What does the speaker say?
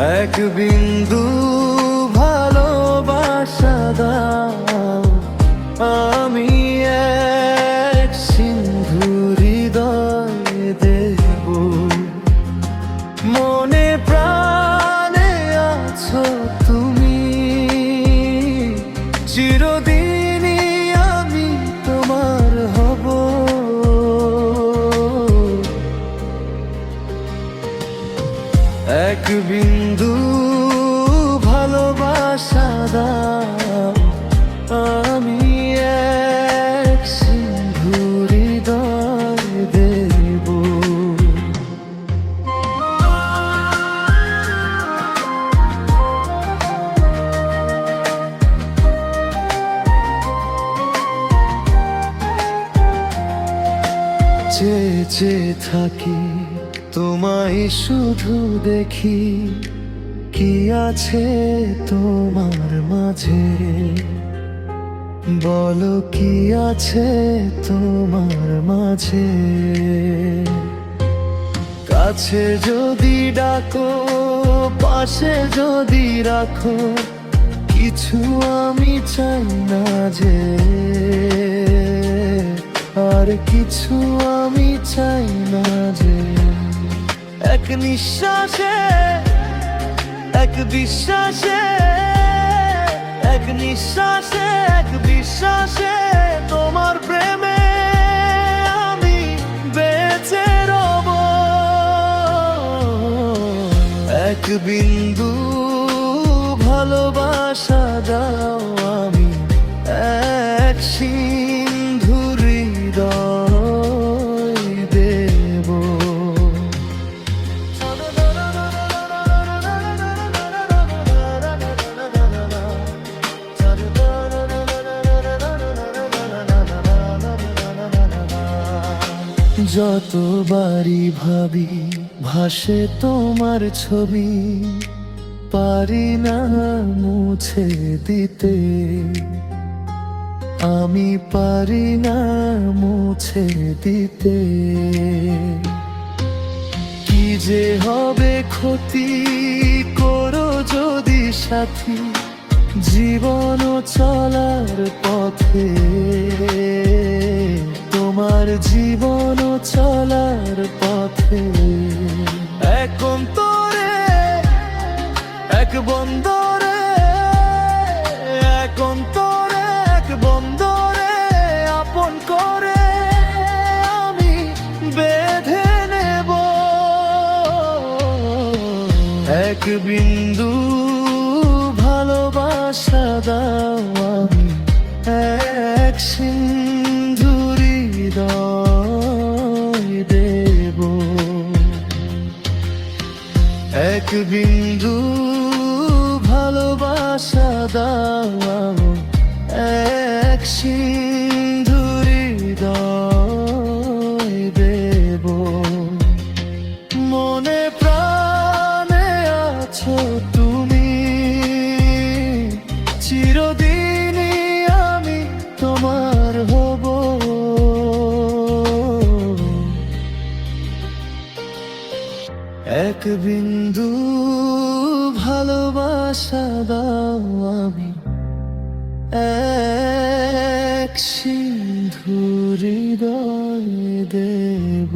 এক বিন্দু ভালোবাসা দাও, আমি এক সিন্ধু হৃদয় দেব। মনে প্রাণে আছো তুমি, চিরদিনই আমি তোমার হব। এক বিন্দু ভালোবাসা দাও, আমি এক সিন্ধু হৃদয় দেব। চেয়ে চেয়ে থাকি তোমায় শুধু দেখি, কি আছে তোমার মাঝে, বলো কি আছে তোমার মাঝে। কাছে যদি ডাকো, পাশে যদি রাখো, কিছু আমি চাই না যে, আর কিছু আমি চাই না যে। এক নিঃশ্বাসে, এক বিশ্বাসে, এক নিঃশ্বাসে, এক বিশ্বাসে তোমার প্রেমে আমি বেঁচে রব। এক বিন্দু ভালোবাসা দাও, আমি এক সিন্ধু হৃদয় দেব। যতবারই ভাবি ভাসে তোমার ছবি, পারি না মুছে দিতে, আমি পারি না মুছে দিতে। কি যে হবে ক্ষতি করো যদি সাথী, জীবন চলার পথে, তোমার জীবন চলার পথে। এক অন্তরে, এক বন্দরে, এক অন্তরে, এক বন্দরে আপন করে আমি বেঁধে নেব। এক বিন্দু ভালোবাসা দাও, আমি এক সিন্ধু হৃদয় দেব। এক বিন্দু ভালোবাসা দাও, এক সিন্ধু হৃদয় দেব। মনে প্রাণে আছো তুমি, চিরদিনই আমি তোমার হব। এক বিন্দু ভালোবাসা দাও, আমি এক সিন্ধু হৃদয় দেব।